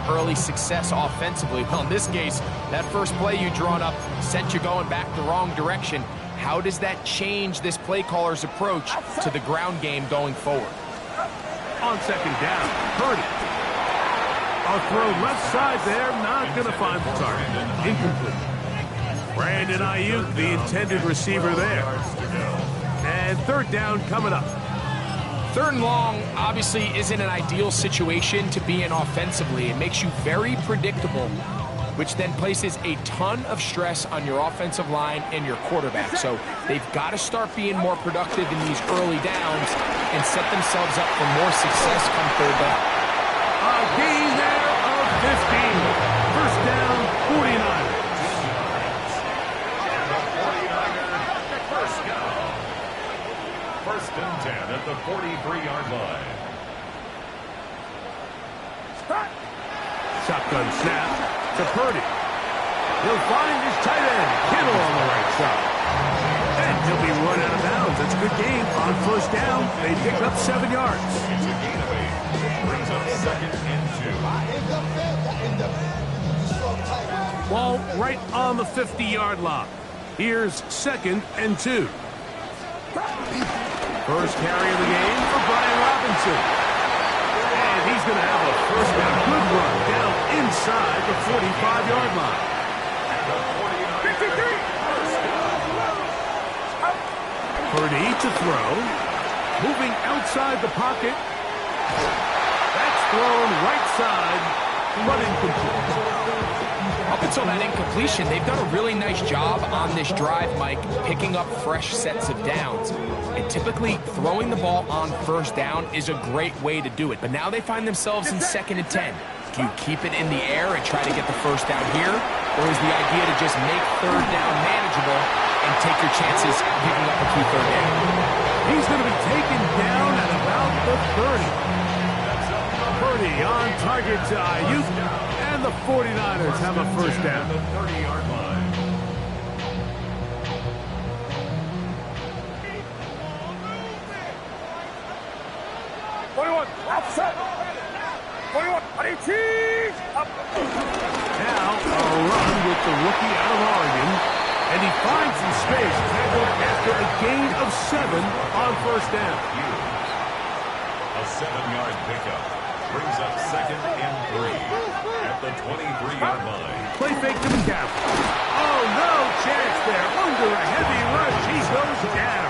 early success offensively. Well, in this case, that first play you drawn up sent you going back the wrong direction. How does that change this play caller's approach to the ground game going forward? On second down, Purdy. A throw left side there, not going to find the target. Incomplete. Brandon Ayuk, the intended receiver there. And third down coming up. Third and long obviously isn't an ideal situation to be in offensively. It makes you very predictable, which then places a ton of stress on your offensive line and your quarterback. So they've got to start being more productive in these early downs and set themselves up for more success come third down. A gain there of 15. First down, 49ers. First and 10 at the 43-yard line. Shotgun snap to Purdy. He'll find his tight end, Kittle, on the right side. And he'll be run out of bounds. That's a good game. On first down, they pick up 7 yards. It's a gain of 8. Brings up second and 2. Ball right on the 50-yard line. Here's second and 2. First carry of the game for Brian Robinson. And he's going to have a first down. Good run down inside the 45-yard line. Purdy to throw. Moving outside the pocket. That's thrown right side, but incomplete. Up until that incompletion, they've done a really nice job on this drive, Mike, picking up fresh sets of downs. And typically, throwing the ball on first down is a great way to do it. But now they find themselves in second and 10. Do you keep it in the air and try to get the first down here? Or is the idea to just make third down manageable and take your chances picking up a key third down? He's going to be taken down at about the 30. Purdy on target to Ayuk, and the 49ers have a first down. The 30-yard line. Now a run with the rookie out of Oregon, and he finds some space tackled after a gain of 7 on first down. A 7-yard pickup brings up second and 3 at the 23-yard line. Play fake to McCaffrey. Oh, no chance there. Under a heavy rush, he goes down.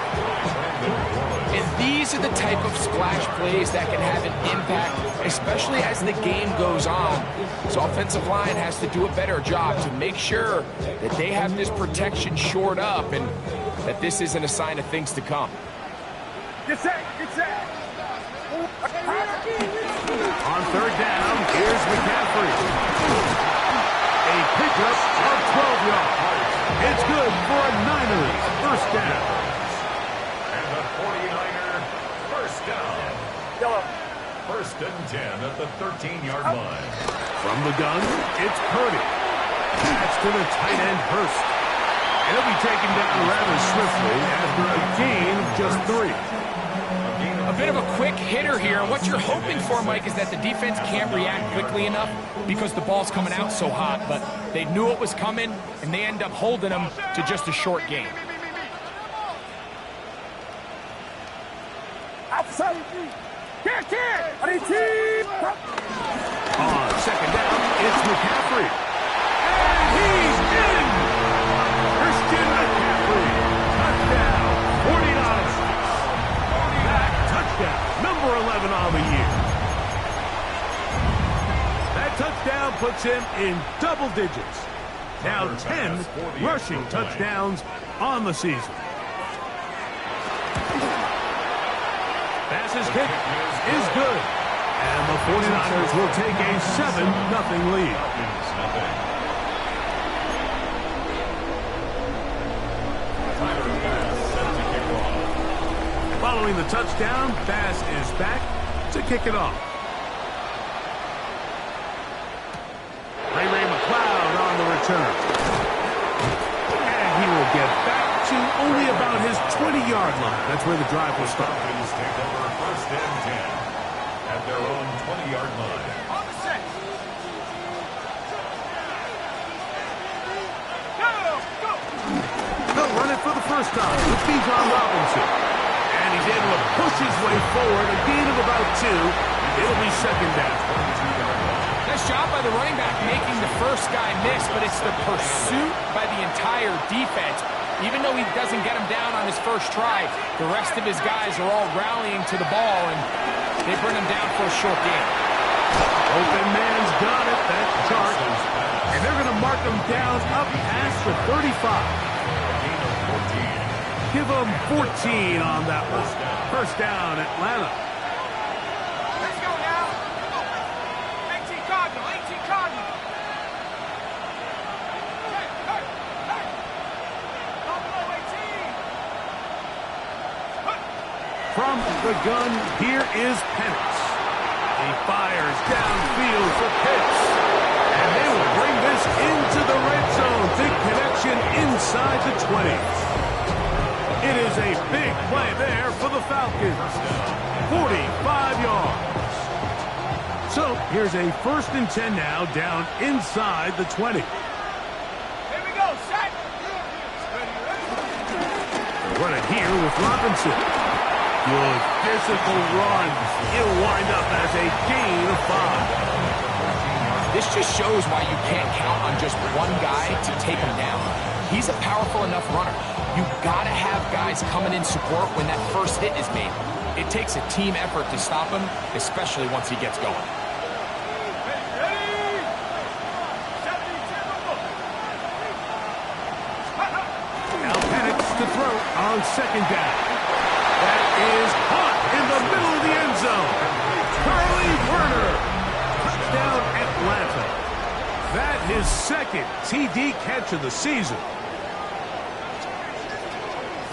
And these are the type of splash plays that can have an impact, especially as the game goes on. So offensive line has to do a better job to make sure that they have this protection shored up and that this isn't a sign of things to come. Get set, get set. On third down, here's McCaffrey. A pickup of 12 yards. It's good for a Niners first down. And the 49er first down. First and 10 at the 13-yard line. From the gun, it's Purdy. That's to the tight end Hurst. And he'll be taken down rather swiftly after a gain of just 3. A bit of a quick hitter here. What you're hoping for, Mike, is that the defense can't react quickly enough because the ball's coming out so hot. But they knew it was coming, and they end up holding them to just a short gain. On second down, it's McCaffrey. And he's in! Christian McCaffrey. Touchdown, 49ers. Touchdown, number 11 on the year. That touchdown puts him in double digits. Now 10 rushing touchdowns on the season. Pass's kick is good. And the 49ers will take a 7-0 lead. Following the touchdown, Bass is back to kick it off. Ray McLeod on the return. And he will get back to only about his 20-yard line. That's where the drive will start. Falcons take over first and 10 at their own 20-yard line. first time with Bijan Robinson. And he's able to push his way forward, a gain of about 2. It'll be second down. Nice job by the running back making the first guy miss, but it's the pursuit by the entire defense. Even though he doesn't get him down on his first try, the rest of his guys are all rallying to the ball, and they bring him down for a short gain. Open man's got it, that's Chark. And they're going to mark him down up past the 35. Give him 14 on that one. First down, Atlanta. Let's go now. 18 Cardinal, 18 Cardinal. Hey, hey, hey. Buffalo 18. From the gun, here is Penix. He fires downfield for Pitts. And they will bring this into the red zone. Big connection inside the 20. It is a big play there for the Falcons. 45 yards. So here's a 1st and 10 now down inside the 20. Here we go, set. Run it here with Robinson. Good physical run. He'll wind up as a gain of 5. This just shows why you can't count on just one guy to take him down. He's a powerful enough runner. You've got to have guys coming in support when that first hit is made. It takes a team effort to stop him, especially once he gets going. Now Penix to throw on second down. That is caught in the middle of the end zone. Charlie Werner. Touchdown Atlanta. That his second TD catch of the season.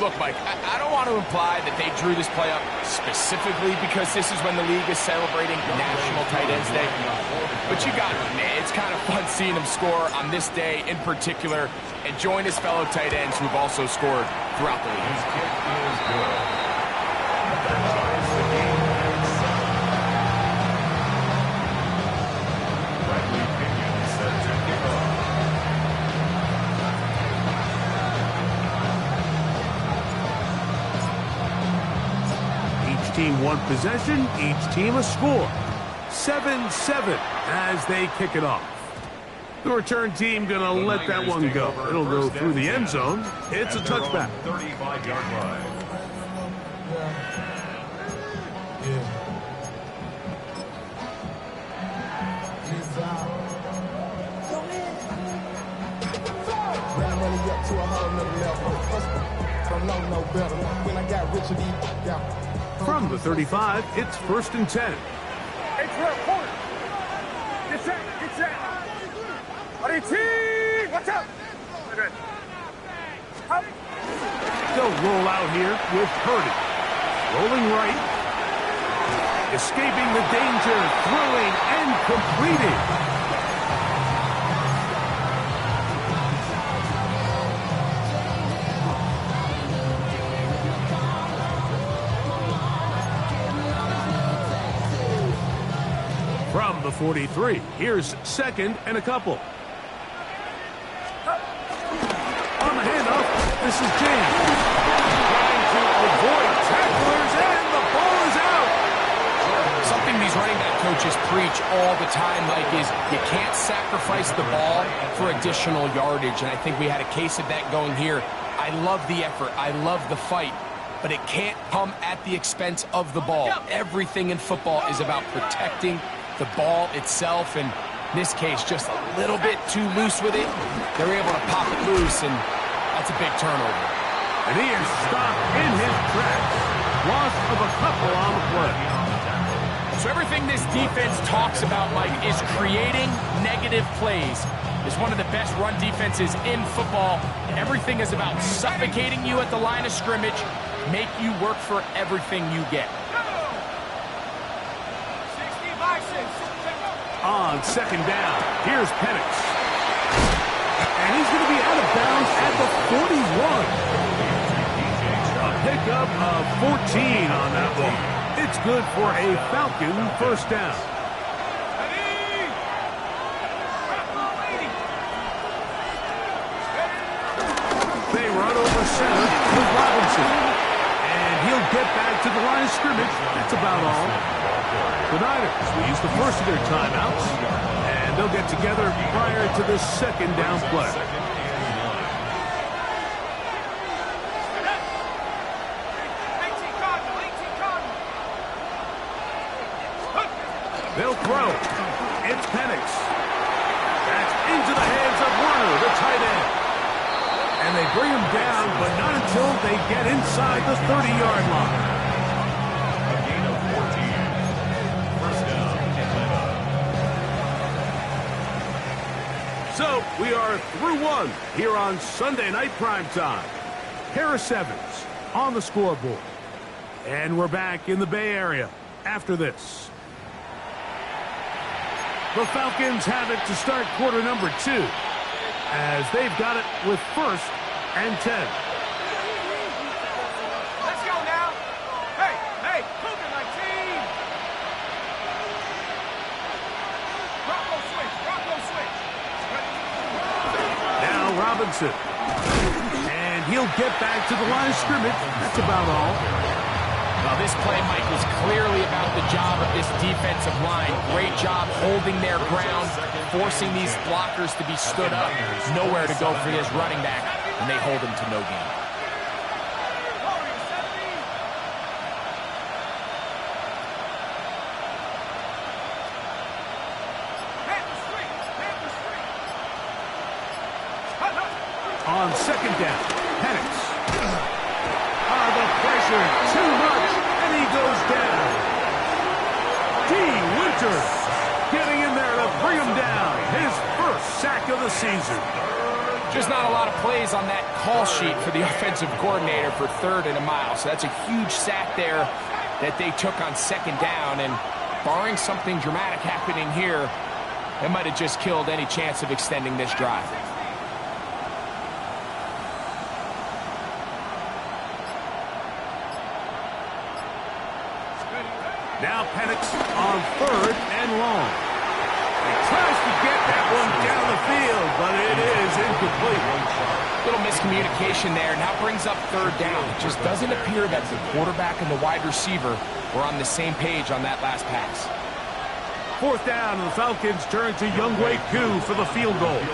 Look, Mike, I don't want to imply that they drew this play up specifically because this is when the league is celebrating National Tight Ends Day. But you got it, man. It's kind of fun seeing him score on this day in particular and join his fellow tight ends who've also scored throughout the league. His kick is good. That ties the game at 7. Bradley Pinion set to kick off. Each team one possession, each team a score. 7-7 as they kick it off. The return team going to let that one go. It'll go through the end zone. It's a touchback. 35-yard line. From the 35, it's 1st and 10. Hey, Terrell, corner. Get set, get set. RT, watch out. Good. They'll roll out here with Purdy. Rolling right. Escaping the danger, throwing and completing. From the 43, here's 2nd and a couple. On the handoff, this is James. Trying to avoid tacklers, and the ball is out. Something these running back coaches preach all the time, Mike, is you can't sacrifice the ball for additional yardage, and I think we had a case of that going here. I love the effort. I love the fight. But it can't come at the expense of the ball. Everything in football is about protecting the ball itself, and in this case, just a little bit too loose with it. They're able to pop it loose, and that's a big turnover. And he is stopped in his tracks. Loss of a couple on the play. So everything this defense talks about, Mike, is creating negative plays. It's one of the best run defenses in football. Everything is about suffocating you at the line of scrimmage, make you work for everything you get. On second down, here's Penix. And he's going to be out of bounds at the 41. A pickup of 14 on that one. It's good for a Falcon first down. They run over center. get back to the line of scrimmage. That's about all. The Niners will use the first of their timeouts, and they'll get together prior to the second down play. They'll throw. It's Penix. That's into the hands of Warner, the tight end. And they bring him down, but not until they get inside the 30-yard line. A gain of 14. First down, Atlanta. So we are through one here on Sunday Night Primetime. Harris Evans on the scoreboard. And we're back in the Bay Area after this. The Falcons have it to start quarter number 2, as they've got it with 1st and 10. Let's go now. Hey, Cougar 19. Rocco switch. Now Robinson. And he'll get back to the line of scrimmage. That's about all. Well, this play, Mike, was clearly about the job of this defensive line. Great job holding their ground, forcing these blockers to be stood up. Nowhere to go for this running back, and they hold him to no gain. On second down, Penix. The pressure, too much, and he goes down. Winters getting in there to bring him down. His first sack of the season. Just not a lot of plays on that call sheet for the offensive coordinator for 3rd and a mile. So that's a huge sack there that they took on second down. And barring something dramatic happening here, that might have just killed any chance of extending this drive. Now Penix on 3rd and long. He tries to get that one down the field, but it is incomplete. Little miscommunication there. Now brings up 3rd down. It just doesn't appear that the quarterback and the wide receiver were on the same page on that last pass. 4th down, and the Falcons turn to Younghoe Koo for the field goal.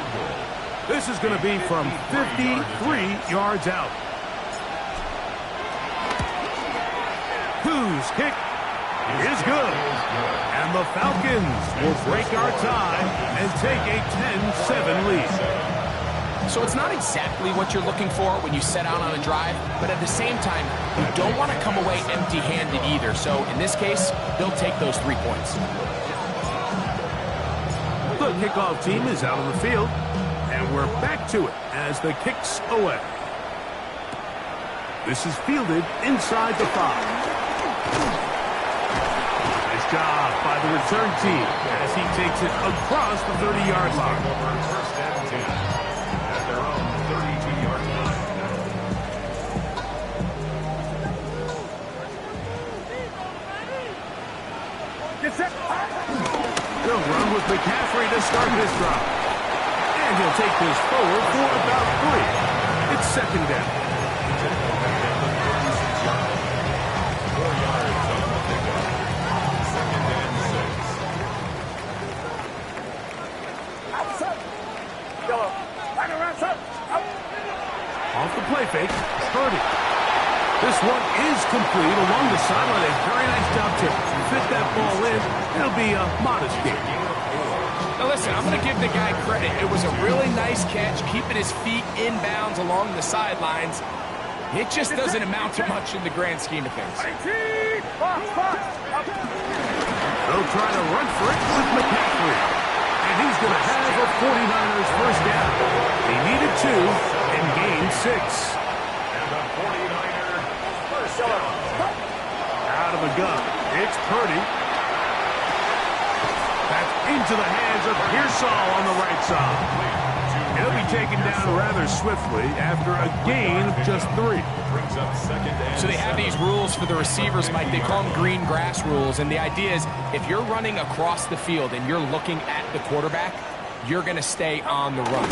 This is going to be from 53 yards out. Koo's kick is good. And the Falcons will break our tie and take a 10-7 lead. So it's not exactly what you're looking for when you set out on a drive, but at the same time, you don't want to come away empty-handed either. So in this case, they'll take those 3 points. The kickoff team is out on the field, and we're back to it as the kick's away. This is fielded inside the 5. Job by the return team as he takes it across the 30-yard line. First and 10 at their own 32-yard line. Get set. They'll run with McCaffrey to start this drive. And he'll take this forward for about 3. It's second down. Off the play fake, Purdy. This one is complete along the sideline. A very nice job to fit that ball in. It'll be a modest game. Now listen, I'm going to give the guy credit. It was a really nice catch, keeping his feet inbounds along the sidelines. It just doesn't amount to much in the grand scheme of things. They'll try to run for it with McCaffrey. And he's going to have a 49ers first down. He needed 2 and gained 6. And the 49er first down. Out of the gun, it's Purdy. That's into the hands of Pearsall on the right side. He'll be taken down rather swiftly after a gain of just 3. Brings up second and So they have these rules for the receivers, Mike. They call them green grass rules. And the idea is if you're running across the field and you're looking at the quarterback, you're going to stay on the run.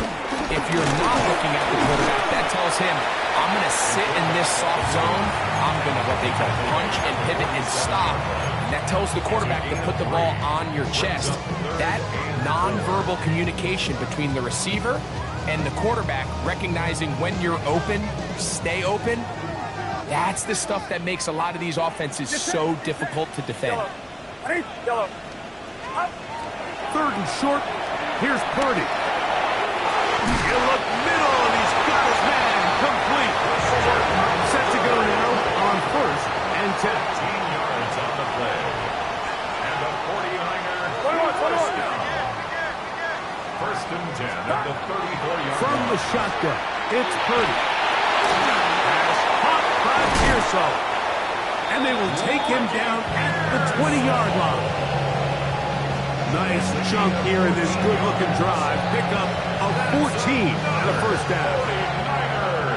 If you're not looking at the quarterback, that tells him, I'm going to sit in this soft zone. I'm going to what they call punch and pivot and stop. And that tells the quarterback to put the ball on your chest. That nonverbal communication between the receiver and the quarterback, recognizing when you're open, stay open, that's the stuff that makes a lot of these offenses so difficult to defend. Yellow. Third and short. Here's Purdy. You look middle, and he's got his man complete. Set to go now on first and 10. 15 yards on the play. And the 49er. 21. First and 10 at the 34-yard From line. the shotgun, it's Purdy. Pass caught by Pearsall. And they will take him down at the 20-yard line. Nice chunk here in this good-looking drive. Pick up a 14 and a first down. 49er.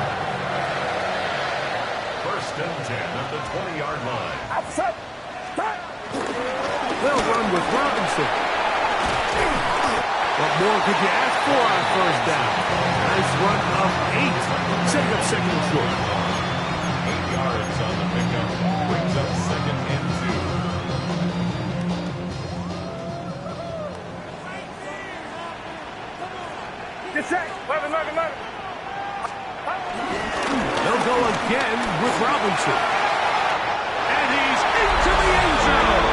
First and 10 at the 20-yard line. Outside. Start. They'll run with Robinson. What more could you ask for on first down? Nice run of 8. Setting up second and short. 8 yards on the pickup. Brings up second and 2. Get set. 11. They'll go again with Robinson. And he's into the end zone.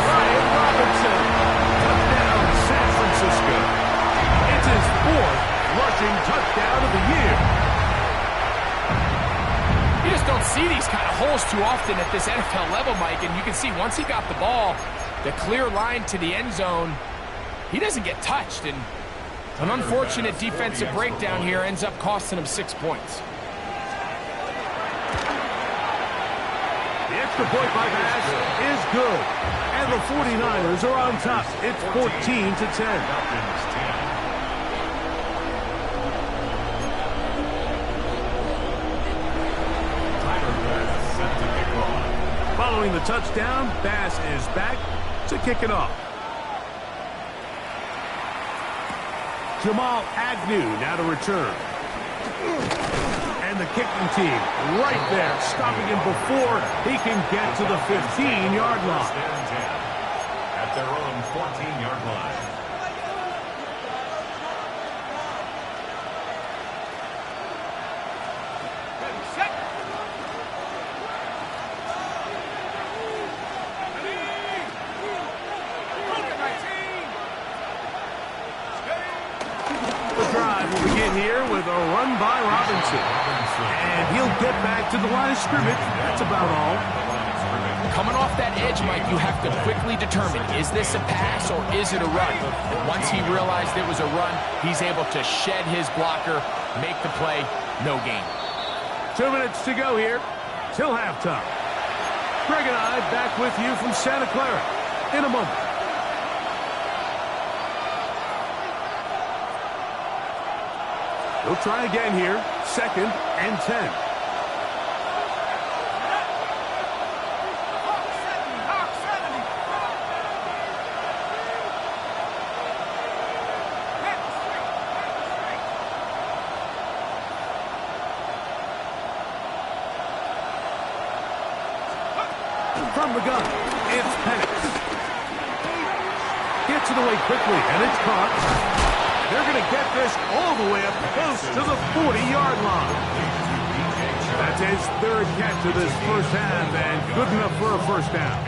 Brian Robinson. Touchdown, San Francisco. It's his 4th rushing touchdown of the year. You just don't see these kind of holes too often at this NFL level, Mike, and you can see once he got the ball, the clear line to the end zone, he doesn't get touched, and an unfortunate defensive breakdown here ends up costing him 6 points. The extra point by Bass is good. And the 49ers are on top. It's 14-10. Falcons 10. Tyler Bass set to kick off. Following the touchdown, Bass is back to kick it off. Jamal Agnew now to return. And the kicking team right there, stopping him before he can get to the 15-yard First line. and 10 at their own 14-yard line. The drive will begin here with a run by Robinson. And he'll get back to the line of scrimmage. That's about all. Coming off that edge, Mike, you have to quickly determine, is this a pass or is it a run? And once he realized it was a run, he's able to shed his blocker, make the play, no gain. 2 minutes to go here till halftime. Greg and I back with you from Santa Clara in a moment. We'll try again here. 2nd and 10. From the gun, it's Penix. Gets it away quickly, and it's caught. They're going to get this all the way up close to the 40-yard line. That's his 3rd catch of this first half, and good enough for a first down.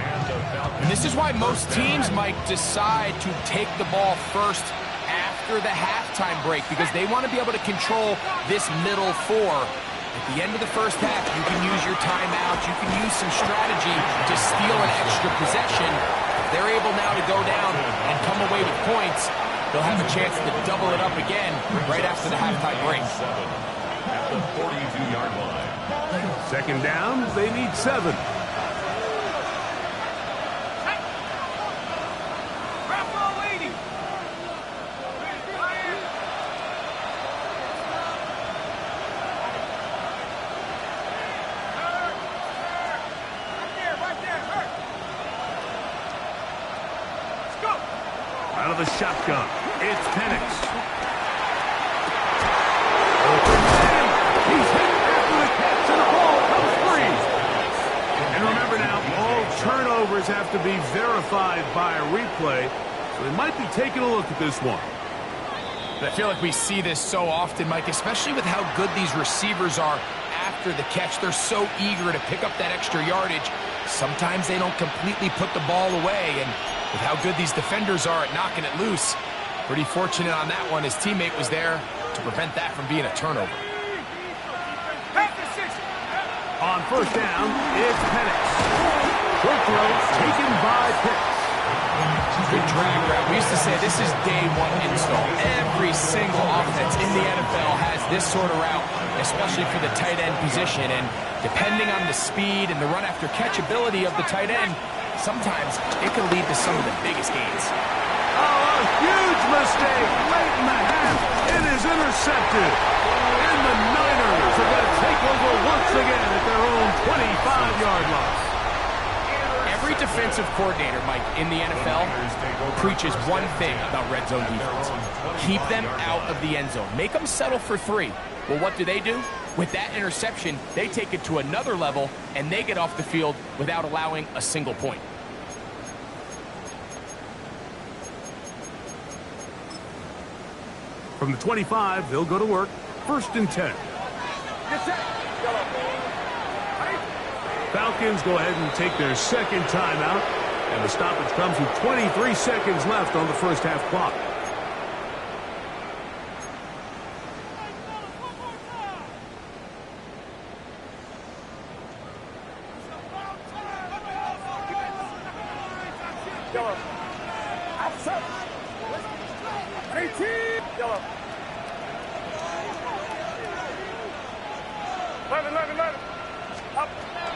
And this is why most teams, Mike, decide to take the ball first after the halftime break, because they want to be able to control this middle 4. At the end of the first half, you can use your timeout, you can use some strategy to steal an extra possession. If they're able now to go down and come away with points, they'll have a chance to double it up again right after the halftime break. At the 42-yard line. 2nd down, they need 7. Out of the shotgun, it's Penix. Open man, turnovers have to be verified by a replay, so they might be taking a look at this one. I feel like we see this so often, Mike, especially with how good these receivers are after the catch. They're so eager to pick up that extra yardage. Sometimes they don't completely put the ball away, and with how good these defenders are at knocking it loose, pretty fortunate on that one. His teammate was there to prevent that from being a turnover. On first down, it's Penix. Short throw taken by Pitts. Good drag route. We used to say this is day one install. Every single offense in the NFL has this sort of route, especially for the tight end position. And depending on the speed and the run after catch ability of the tight end, sometimes it can lead to some of the biggest gains. Oh, a huge mistake late in the half. It is intercepted. And the Niners are going to take over once again at their own 25-yard line. Every defensive coordinator, Mike, in the NFL preaches one thing about red zone defense. Keep them out of the end zone. Make them settle for 3. Well, what do? With that interception, they take it to another level, and they get off the field without allowing a single point. From the 25, they'll go to work. First and 10. Falcons go ahead and take their second timeout, and the stoppage comes with 23 seconds left on the first half clock.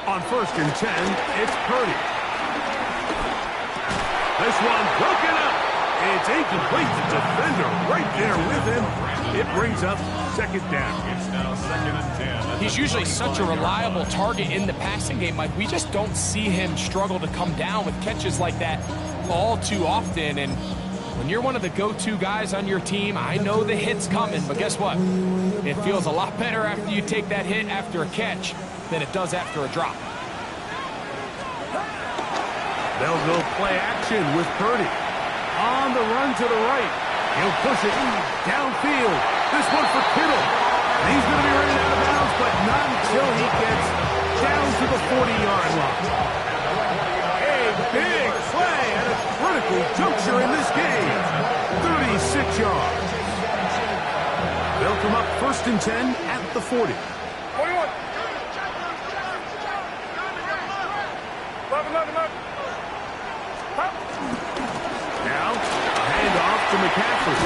On first and 10, it's Purdy. This one broken up. It's incomplete. The defender right there with him. It brings up second down. It's now second and 10. He's usually such a reliable target in the passing game, Mike. We just don't see him struggle to come down with catches like that all too often. And when you're one of the go-to guys on your team, I know the hit's coming, but guess what? It feels a lot better after you take that hit after a catch than it does after a drop. They'll go play action with Purdy. On the run to the right. He'll push it downfield. This one for Kittle. He's going to be running out of bounds, but not until he gets down to the 40-yard line. A big play at a critical juncture in this game. 36 yards. They'll come up first and 10 at the 40. 21. Now, a handoff to McCaffrey.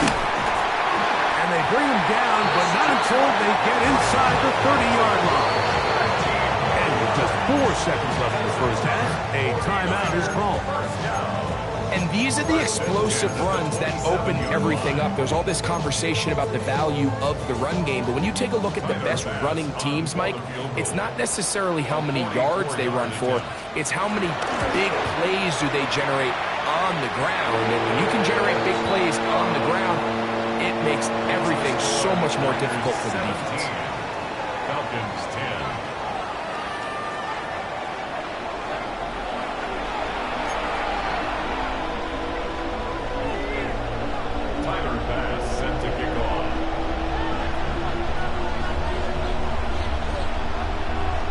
And they bring him down, but not until they get inside the 30-yard line. And with just 4 seconds left in the first half, a timeout is called. And these are the explosive runs that open everything up. There's all this conversation about the value of the run game, but when you take a look at the best running teams, Mike, it's not necessarily how many yards they run for, it's how many big plays do they generate on the ground. And when you can generate big plays on the ground, it makes everything so much more difficult for the defense. Falcons 10. Tyler pass sent to kick off.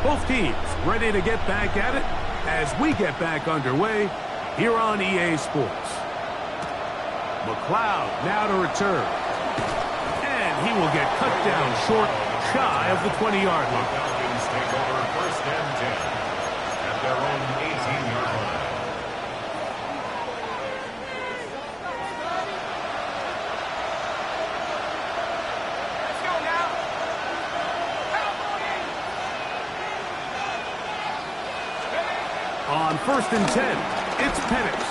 Both teams ready to get back at it as we get back underway here on EA Sports. McLeod now to return. And he will get cut down short, shy of the 20-yard line. Falcons take over first and 10 at their own 18-yard line. On first and 10, it's Penix.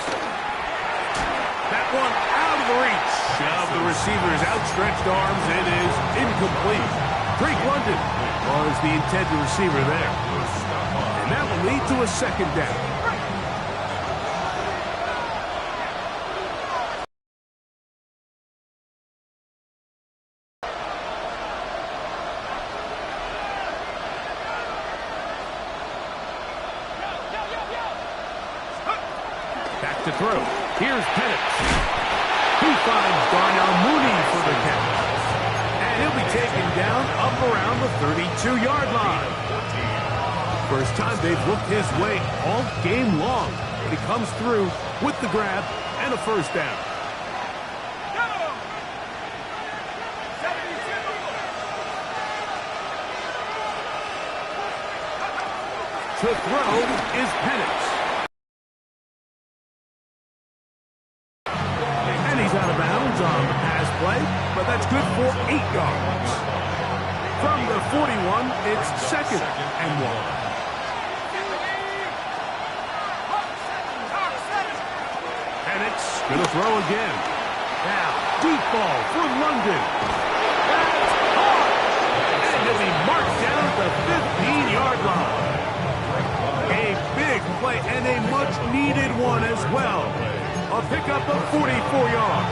That one out of the reach of the receiver's outstretched arms. It is incomplete. Drake London was the intended receiver there. And that will lead to a second down. throw. Here's Penix. He finds Darnell Mooney for the catch. And he'll be taken down up around the 32-yard line. First time they've looked his way all game long. But he comes through with the grab and a first down. To throw is Penix. And he's out of bounds on the pass play, but that's good for 8 yards. From the 41, it's 2nd and 1. Penix going to throw again. Now, deep ball for London. That's caught. And he'll be marked down at the 15-yard line. A big play and a much-needed one as well. A pickup of 44 yards.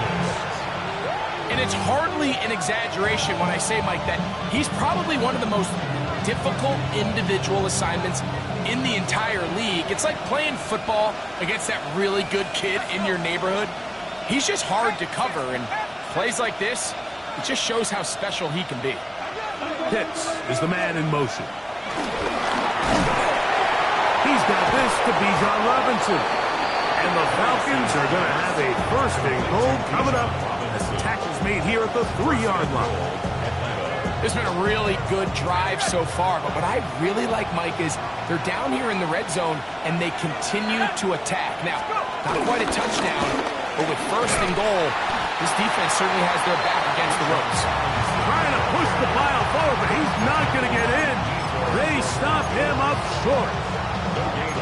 And it's hardly an exaggeration when I say, Mike, that he's probably one of the most difficult individual assignments in the entire league. It's like playing football against that really good kid in your neighborhood. He's just hard to cover, and plays like this, it just shows how special he can be. Pitts is the man in motion. He's got this to Bijan Robinson. And the Falcons are going to have a first and goal coming up as the tackle's made here at the 3-yard line. It's been a really good drive so far, but what I really like, Mike, is they're down here in the red zone, and they continue to attack. Now, not quite a touchdown, but with first and goal, this defense certainly has their back against the ropes. Trying to push the pile forward, but he's not going to get in. They stop him up short.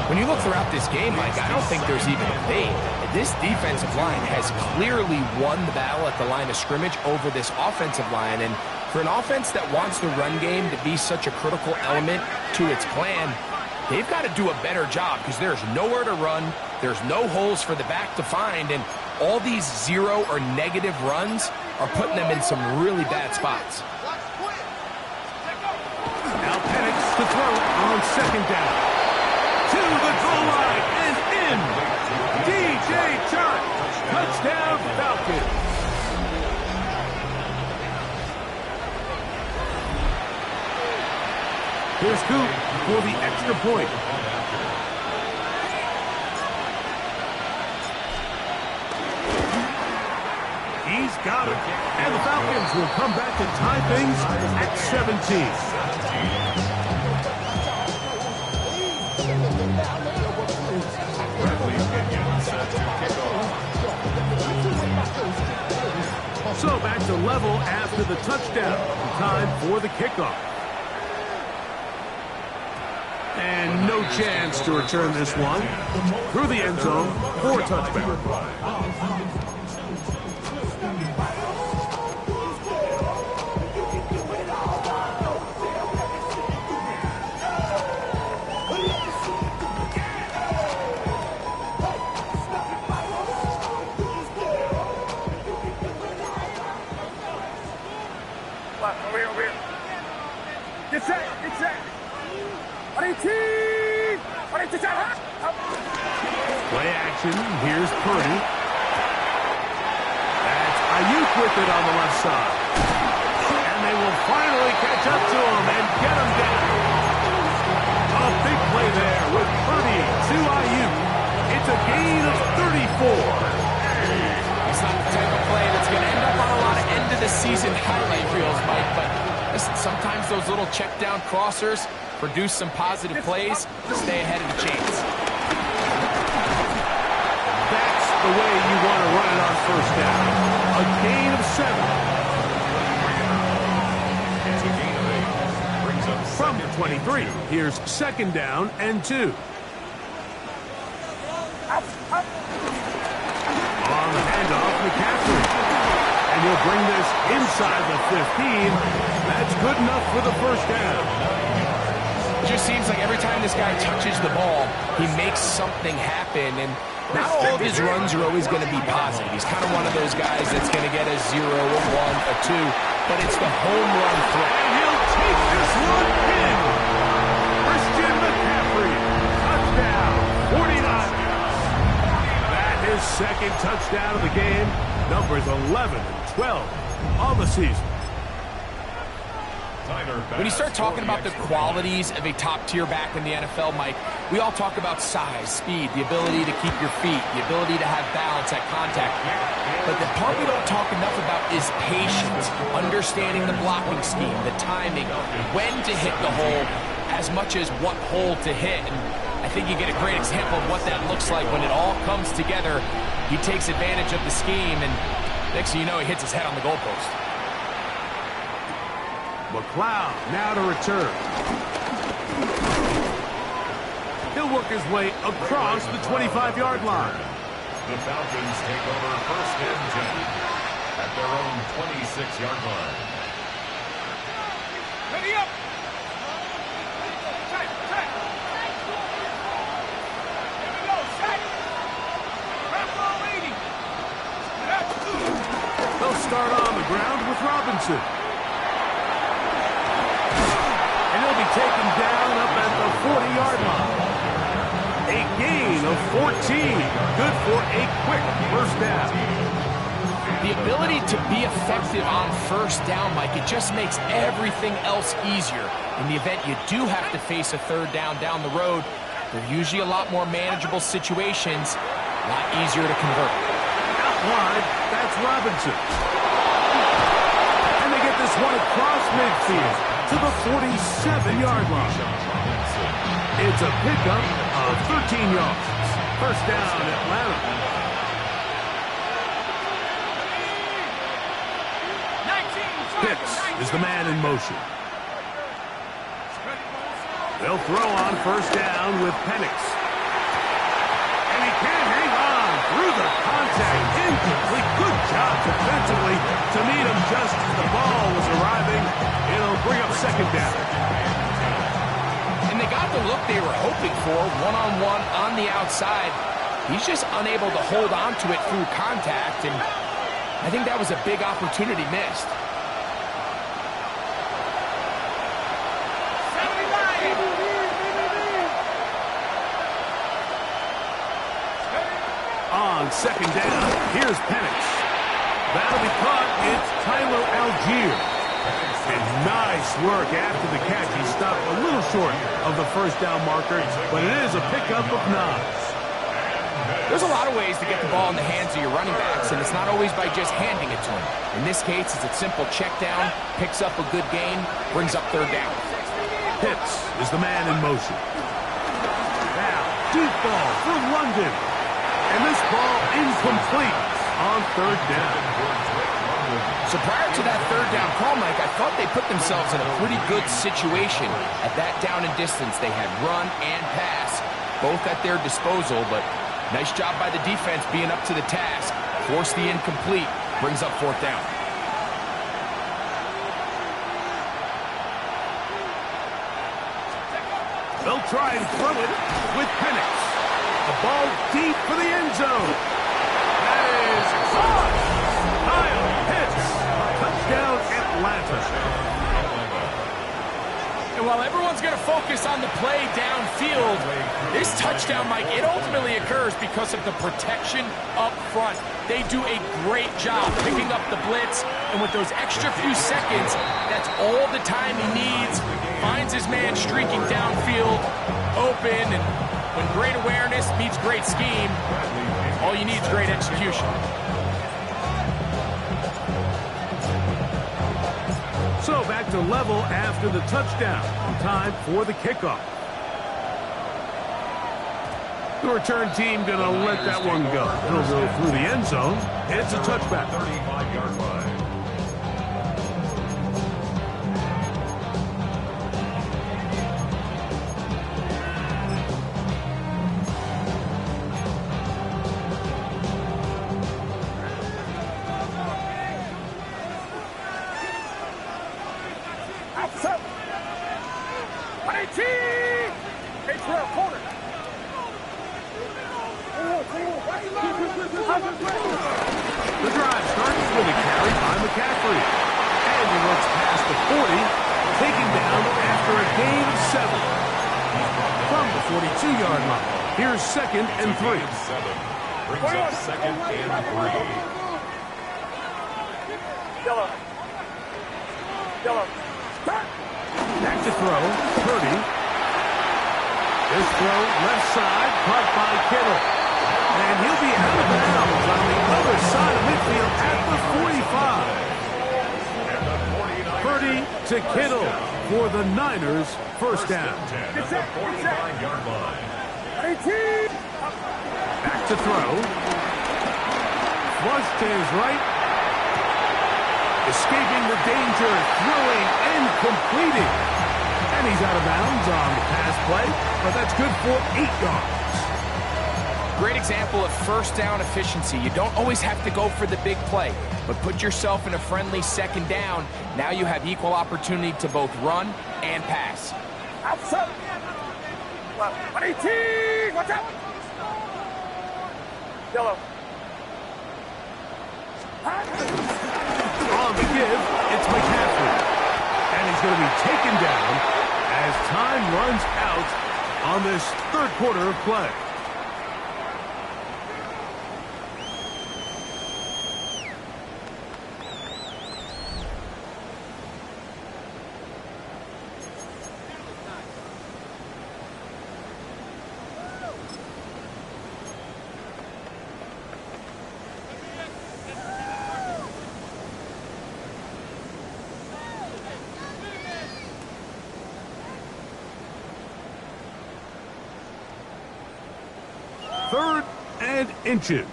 When you look throughout this game, Mike, I don't think there's even a debate. This defensive line has clearly won the battle at the line of scrimmage over this offensive line. And for an offense that wants the run game to be such a critical element to its plan, they've got to do a better job because there's nowhere to run, there's no holes for the back to find, and all these zero or negative runs are putting them in some really bad spots. Now Penix to throw on 2nd down. To the goal line and in. DJ Chark. Touchdown Falcons. Here's Coop for the extra point. He's got it. And the Falcons will come back to tie things at 17. So back to level after the touchdown. Time for the kickoff. And no chance to return this one. Through the end zone for a touchback. Get set, get set. Play action. Here's Purdy. That's Ayuk with it on the left side. And they will finally catch up to him and get him down. A big play there with Purdy to Ayuk. It's a gain of 34. It's not the type of play that's going to end up on a lot of end-of-the-season highlight reels, Mike, but listen, sometimes those little check-down crossers produce some positive plays to stay ahead of the chains. That's the way you want to run it on first down. A gain of 7. From the 23, here's 2nd down and 2. On the handoff, McCaffrey. And he'll bring this inside the 15. That's good enough for the first down. It just seems like every time this guy touches the ball, he makes something happen, and not all of his runs are always going to be positive. He's kind of one of those guys that's going to get a 0, a 1, a 2, but it's the home run threat. And he'll take this one in. Christian McCaffrey, touchdown, 49ers. That is His second touchdown of the game. Numbers 11 and 12 on the season. When you start talking about the qualities of a top-tier back in the NFL, Mike, we all talk about size, speed, the ability to keep your feet, the ability to have balance at contact. But the part we don't talk enough about is patience, understanding the blocking scheme, the timing, when to hit the hole, as much as what hole to hit. And I think you get a great example of what that looks like when it all comes together. He takes advantage of the scheme, and next thing you know, he hits his head on the goalpost. McLeod now to return. He'll work his way across the 25-yard line. The Falcons take over 1st and 10 at their own 26-yard line. Ready up. Check. Here we go. Check. Wrap ball 80. They'll start on the ground with Robinson. Taken down up at the 40-yard line. A gain of 14. Good for a quick 1st down. The ability to be effective on 1st down, Mike, it just makes everything else easier. In the event you do have to face a 3rd down the road, they're usually a lot more manageable situations, a lot easier to convert. Out wide, that's Robinson. And they get this one across midfield to the 47-yard line. It's a pickup of 13 yards. 1st down, Atlanta. 19. Pitts is the man in motion. They'll throw on 1st down with Penix. And he can't hang on through the contact. Incomplete. Good job defensively to meet him just as the ball was arriving. It'll bring up 2nd down. And they got the look they were hoping for, one-on-one on the outside. He's just unable to hold on to it through contact, and I think that was a big opportunity missed. On 2nd down, here's Penix. That'll be caught. It's Tyler Algier. And nice work after the catch. He stopped a little short of the 1st down marker, but it is a pickup of 9. There's a lot of ways to get the ball in the hands of your running backs, and it's not always by just handing it to them. In this case, it's a simple check down, picks up a good gain, brings up 3rd down. Pitts is the man in motion. Now, deep ball for London. And this ball incomplete on 3rd down. So prior to that 3rd down call, Mike, I thought they put themselves in a pretty good situation. At that down and distance, they had run and pass, both at their disposal, but nice job by the defense being up to the task. Force the incomplete, brings up 4th down. They'll try and throw it with Penix. The ball deep for the end zone. That is caught. Kyle Pitts. Touchdown, Atlanta. And while everyone's going to focus on the play downfield, this touchdown, Mike, it ultimately occurs because of the protection up front. They do a great job picking up the blitz, and with those extra few seconds, that's all the time he needs. Finds his man streaking downfield, open, and when great awareness meets great scheme, all you need is great execution. So back to level after the touchdown. Time for the kickoff. The return team going to let that one go. It'll go through the end zone. It's a touchback. 35-yard line. The drive starts with a carry by McCaffrey. And he looks past the 40, taken down after a gain of 7. From the 42-yard line, here's 2nd and 3. Brings up second and 3. Yellow. Yellow. Back to throw. Purdy. This throw left side, caught by Kittle. And he'll be out of bounds on the other side of midfield at the 45. Purdy to Kittle for the Niners. First down. At the 49-yard line. 18. Back to throw. Flush to his right. Escaping the danger, throwing and completing. And he's out of bounds on the pass play, but that's good for 8 yards. Great example of first down efficiency. You don't always have to go for the big play, but put yourself in a friendly second down. Now you have equal opportunity to both run and pass. Outside. 118. Watch out. Yellow. On the give, it's McCaffrey. And he's going to be taken down as time runs out on this third quarter of play. Third and inches. They'll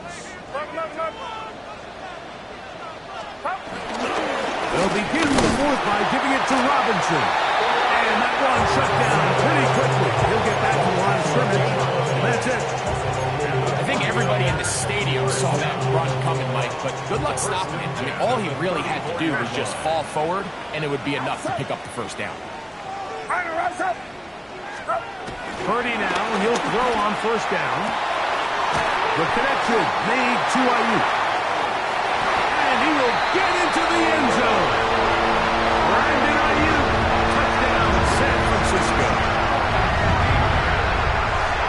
begin the fourth by giving it to Robinson. And that one shut down pretty quickly. He'll get back to the line of scrimmage. That's it. I think everybody in the stadium saw that run coming, Mike, but good luck stopping it. I mean, all he really had to do was just fall forward, and it would be enough to pick up the first down. Purdy now, he'll throw on first down. The connection made to Ayuk. And he will get into the end zone. Brandon Ayuk, touchdown, San Francisco.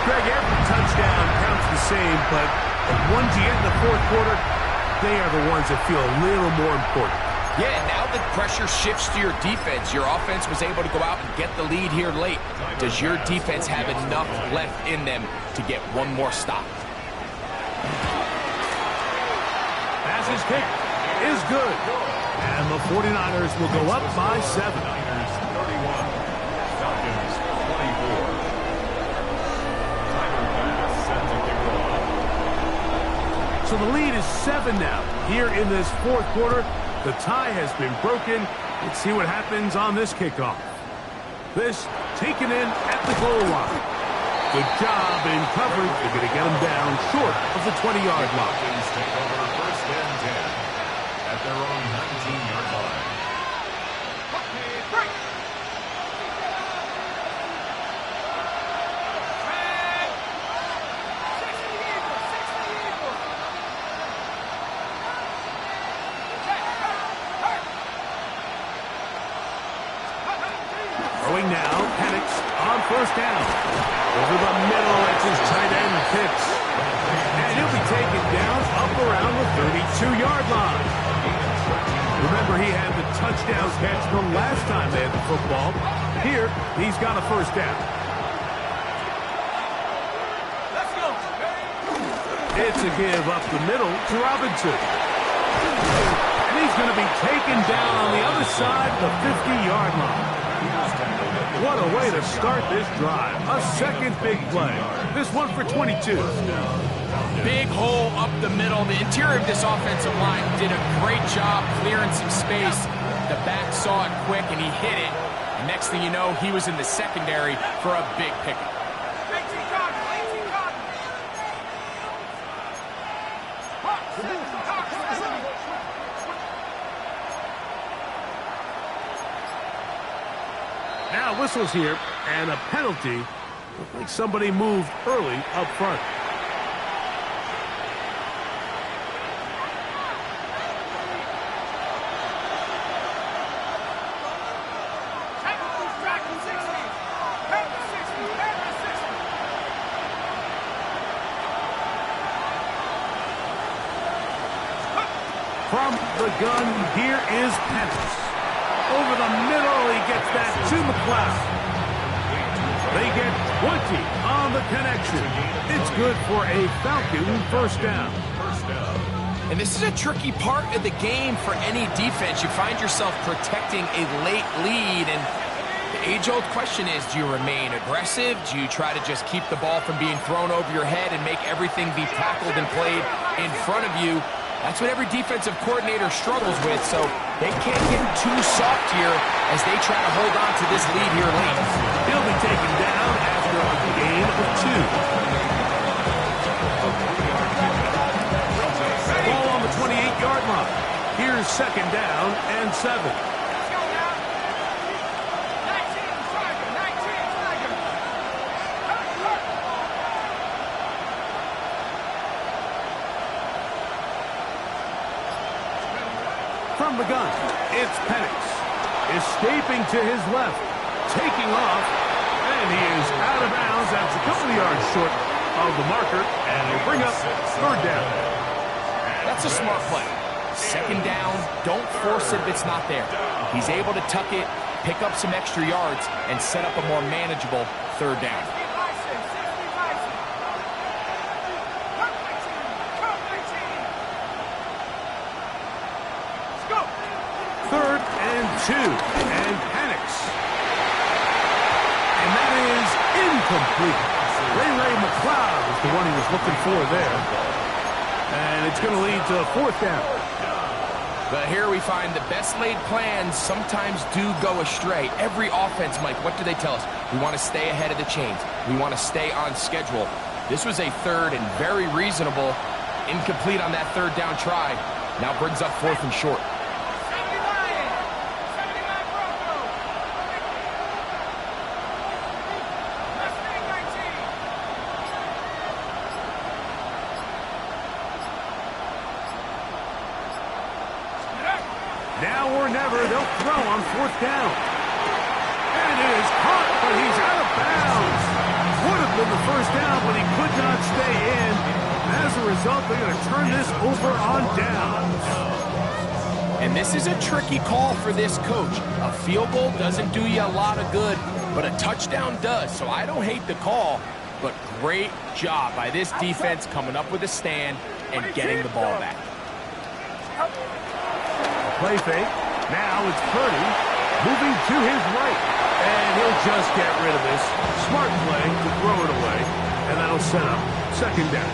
Greg, every touchdown counts the same, but the ones you get in the fourth quarter, they are the ones that feel a little more important. Yeah, now the pressure shifts to your defense. Your offense was able to go out and get the lead here late. Does your defense have enough left in them to get one more stop? Pass's kick is good. And the 49ers will go up by 7. Niners 31. Falcons 24. Tyler Bass set to kick off. So the lead is 7 now. Here in this fourth quarter, the tie has been broken. Let's see what happens on this kickoff. This taken in at the goal line. Good job in coverage. They're going to get them down short of the 20-yard line. Falcons take over first and 10 at their own 19-yard line. Throwing now, Penix on first down. Over the middle, it's his tight end picks. And he'll be taken down up around the 32-yard line. Remember, he had the touchdown catch the last time they had the football. Here, he's got a first down. Let's go. It's a give up the middle to Robinson. And he's going to be taken down on the other side of the 50-yard line. What a way to start this drive. A second big play. This one for 22. Big hole up the middle. The interior of this offensive line did a great job clearing some space. The back saw it quick, and he hit it. And next thing you know, he was in the secondary for a big pickup. Now whistles here, and a penalty. Looked like somebody moved early up front. the gun, here is Penix. Over the middle, he gets that to McLeod. They get 20 on the connection. It's good for a Falcon first down. And this is a tricky part of the game for any defense. You find yourself protecting a late lead, and the age-old question is, do you remain aggressive? Do you try to just keep the ball from being thrown over your head and make everything be tackled and played in front of you? That's what every defensive coordinator struggles with, so they can't get too soft here as they try to hold on to this lead here late. He'll be taken down after a gain of 2. Ball on the 28-yard line. Here's second down and 7. From the gun, it's Penix. Escaping to his left, taking off, and he is out of bounds. That's a couple of yards short of the marker, and he'll bring up third down. That's a smart play. Second down, don't force it if it's not there. He's able to tuck it, pick up some extra yards, and set up a more manageable third down. Third and 2, and Penix. And that is incomplete. Ray McLeod is the one he was looking for there. And it's going to lead to fourth down. But here we find the best laid plans sometimes do go astray. Every offense, Mike, what do they tell us? We want to stay ahead of the chains. We want to stay on schedule. This was a third and very reasonable. Incomplete on that third down try. Now brings up fourth and short. Now or never, they'll throw on fourth down. And it is caught, but he's out of bounds. Would have been the first down, but he could not stay in. As a result, they're going to turn this over on downs. And this is a tricky call for this coach. A field goal doesn't do you a lot of good, but a touchdown does. So I don't hate the call, but great job by this defense coming up with a stand and getting the ball back. Play fake. Now it's Purdy moving to his right. And he'll just get rid of this. Smart play to throw it away. And that'll set up second down.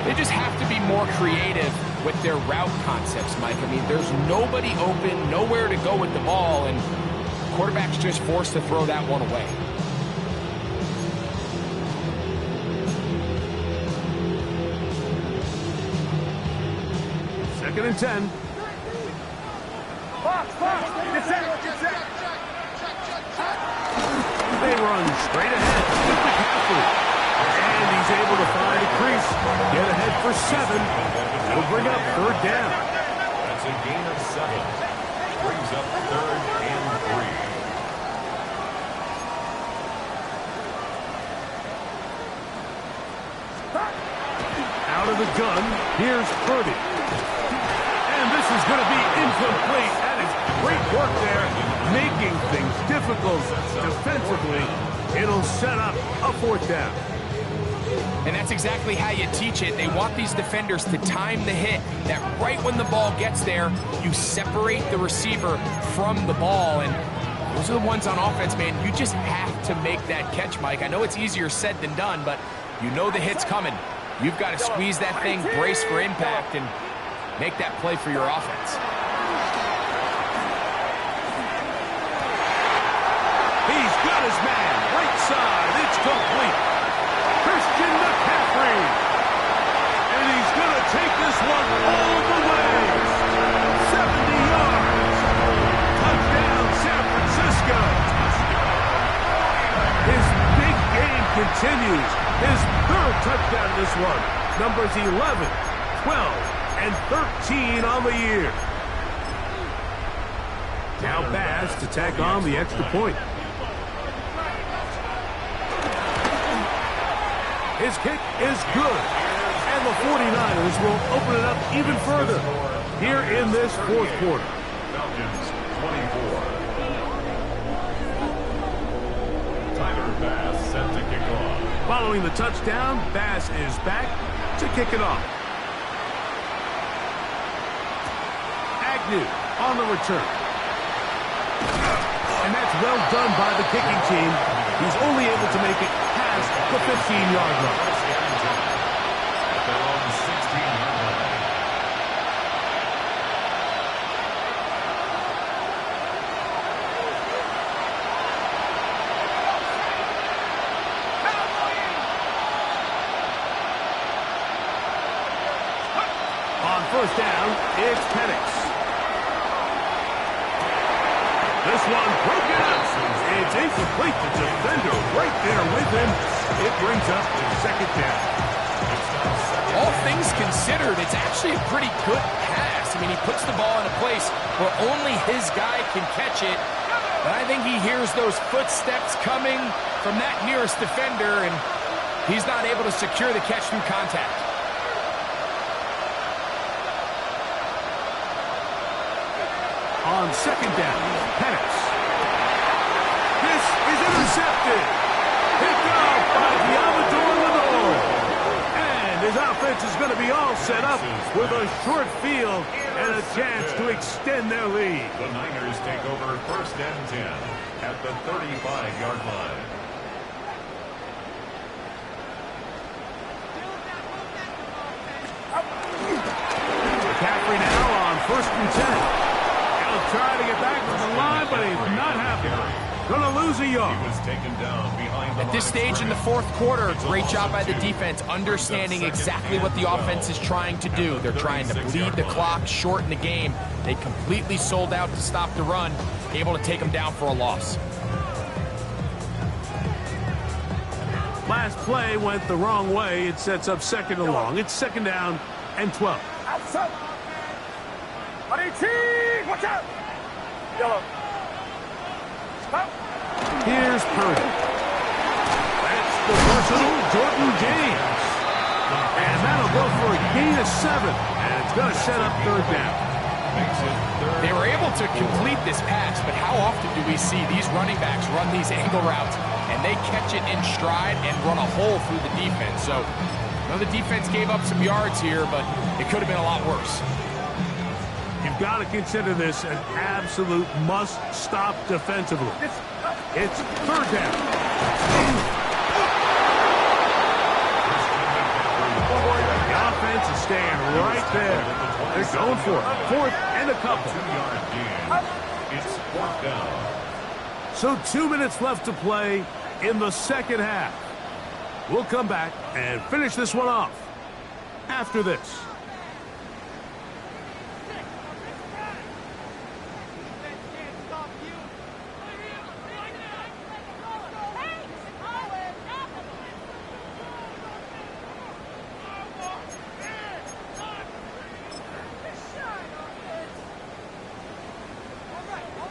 They just have to be more creative with their route concepts, Mike. I mean, there's nobody open, nowhere to go with the ball, and quarterback's just forced to throw that one away. Second and 10. They run straight ahead with McCaffrey. And he's able to find a crease. Get ahead for 7. It'll bring up third down. That's a gain of 7. Brings up third and 3. Out of the gun, here's Purdy. And this is going to be incomplete. That is great work there, making things difficult defensively. It'll set up a fourth down. And that's exactly how you teach it. They want these defenders to time the hit, that right when the ball gets there, you separate the receiver from the ball. And those are the ones on offense, man. You just have to make that catch, Mike. I know it's easier said than done, but you know the hit's coming. You've got to squeeze that thing, brace for impact, and make that play for your offense. He's got his man. Right side. It's complete. Christian McCaffrey. And he's going to take this one all the way. 70 yards. Touchdown, San Francisco. His big game continues. His third touchdown in this one. Numbers 11, 12, and 13 on the year. Now Bass to tack on the extra point. His kick is good. And the 49ers will open it up even further. here in this fourth quarter. Falcons 24. Tyler Bass set to kick off. Following the touchdown, Bass is back to kick it off. Agnew on the return. And that's well done by the kicking team. He's only able to make it past the 15-yard line. At their own 16-yard line. On first down, it's Penix. This one broken up. It's incomplete. The defender right there with him. It brings up the second down. All things considered, it's actually a pretty good pass. I mean, he puts the ball in a place where only his guy can catch it. But I think he hears those footsteps coming from that nearest defender, and he's not able to secure the catch through contact. On second down, Penix. This is intercepted. Picked off by Dmodirttytv. And his offense is going to be all set up with a short field and a chance to extend their lead. The Niners take over first and 10 at the 35-yard line. McCaffrey now on first and 10. Trying to get back to the line, but he's not happy. Going to lose a yard. He was taken down behind the At this stage in the fourth quarter, great job by the defense, understanding exactly what the offense is trying to do. They're trying to bleed the clock, shorten the game. They completely sold out to stop the run, able to take them down for a loss. Last play went the wrong way. It sets up second and long. It's second down and 12. Outside. Watch out. Yellow. Stop. Here's Purdy. That's the versatile Jordan James. And that'll go for a gain of 7. And it's going to set up third down. They were able to complete this pass, but how often do we see these running backs run these angle routes and they catch it in stride and run a hole through the defense? So, I know the defense gave up some yards here, but it could have been a lot worse. You've got to consider this an absolute must-stop defensively. It's third down. The offense is staying right there. They're going for it. Fourth and a couple. 2-yard gain. It's fourth down. So 2 minutes left to play in the second half. We'll come back and finish this one off after this.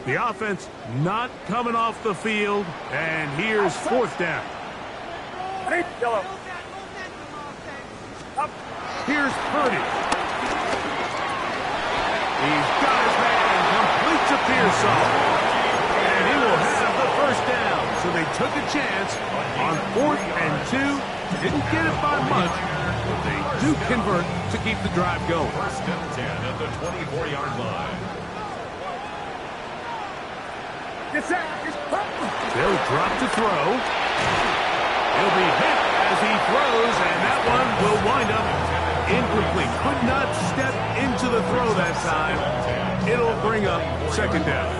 The offense not coming off the field, and here's fourth down. Yellow. Here's Purdy. He's got his man, completes a Pearsall. And he will have the first down. So they took a chance on 4th and 2. Didn't get it by much, but they do convert to keep the drive going. First and 10 at the 24-yard line. They'll drop to throw. He'll be hit as he throws, and that one will wind up incomplete. Could not step into the throw that time. It'll bring up second down.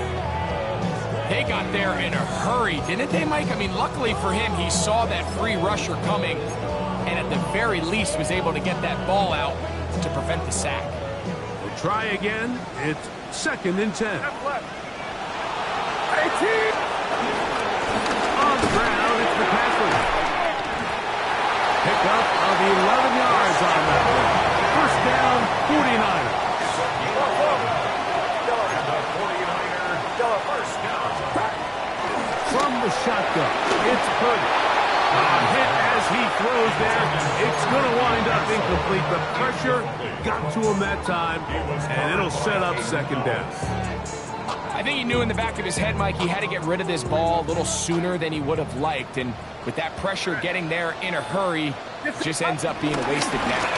They got there in a hurry, didn't they, Mike? I mean, luckily for him, he saw that free rusher coming, and at the very least was able to get that ball out to prevent the sack. We'll try again. It's second and 10. On the ground, it's McCaffrey. Pick up of 11 yards on that one. First down, 49ers. And the 49er first down. From the shotgun, it's Purdy. Hit as he throws there. It's going to wind up incomplete. The pressure got to him that time, and it'll set up second down. I think he knew in the back of his head, Mike, he had to get rid of this ball a little sooner than he would have liked. And with that pressure getting there in a hurry, it just ends up being a wasted down.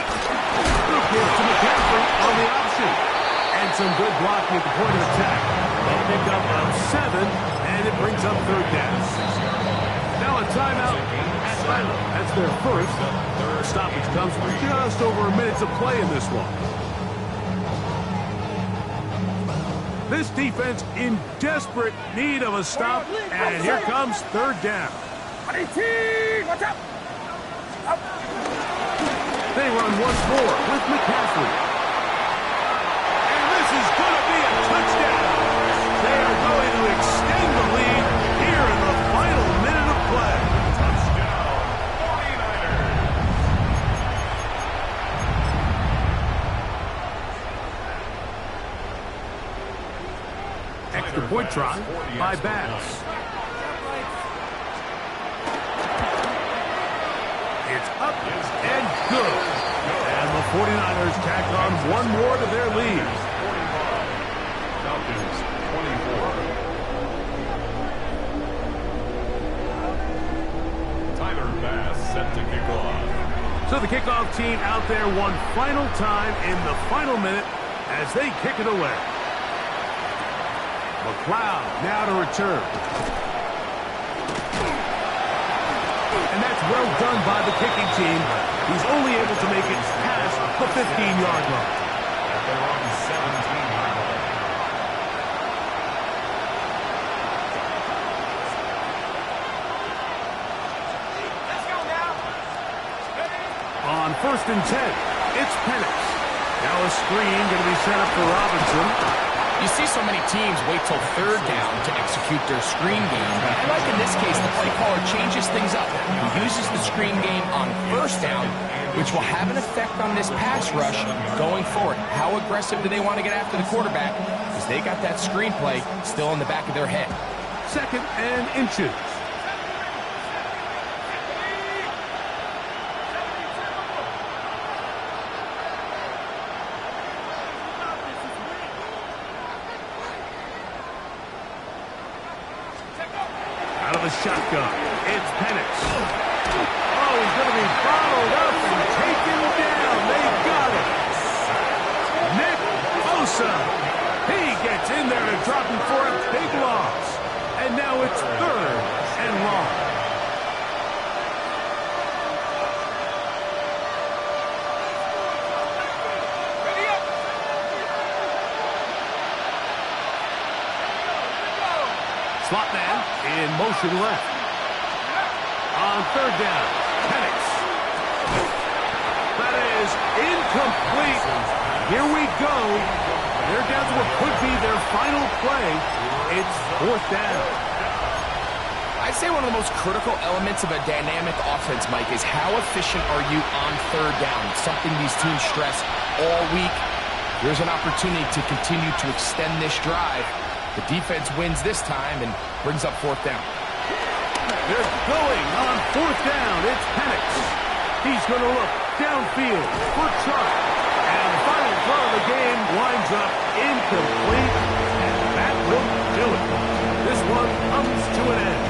Good give to McCaffrey on the option. And some good blocking at the point of attack. A pickup of 7, and it brings up third down. Now a timeout. Atlanta. That's their first. Stoppage comes with just over a minute to play in this one. This defense in desperate need of a stop, and here comes third down. They run once more with McCaffrey. And this is going to be a touchdown. They are going to extend the lead here in the final minute of play. Touchdown, 49ers. Extra point try by Bass. It's up and good. And the 49ers tack on one more to their lead. Falcons 24. Tyler Bass set to kick off. So the kickoff team out there one final time in the final minute as they kick it away. McLeod now to return. And that's well done by the kicking team. He's only able to make it past the 15-yard line. At their own 17-yard line. On 1st and 10, it's Penix. Now a screen going to be set up for Robinson. You see so many teams wait till third down to execute their screen game. And like in this case, the play caller changes things up. He uses the screen game on first down, which will have an effect on this pass rush going forward. How aggressive do they want to get after the quarterback? Because they got that screen play still in the back of their head. 2nd and inches. Out of the shotgun, it's Penix. Oh, he's going to be followed up and taken down. They got it. Nick Bosa. He gets in there to drop him for a big loss. And now it's 3rd and long. Slot man in motion left. On 3rd down, Penix. That is incomplete. Here we go. They're down to what could be their final play. It's 4th down. I'd say one of the most critical elements of a dynamic offense, Mike, is how efficient are you on 3rd down? It's something these teams stress all week. Here's an opportunity to continue to extend this drive. The defense wins this time and brings up 4th down. They're going on 4th down. It's Penix. He's going to look downfield for Chuck. And the final throw of the game winds up incomplete. And that will do it. This one comes to an end.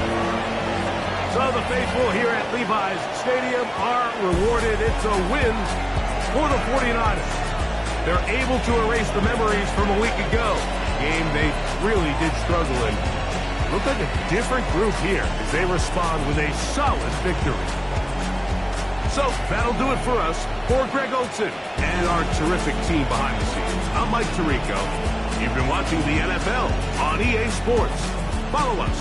So the faithful here at Levi's Stadium are rewarded. It's a win for the 49ers. They're able to erase the memories from a week ago. Game they really did struggle in. Look like a different group here as they respond with a solid victory. So that'll do it for us. For Greg Olson and our terrific team behind the scenes, I'm Mike Tirico. You've been watching the NFL on EA Sports. Follow us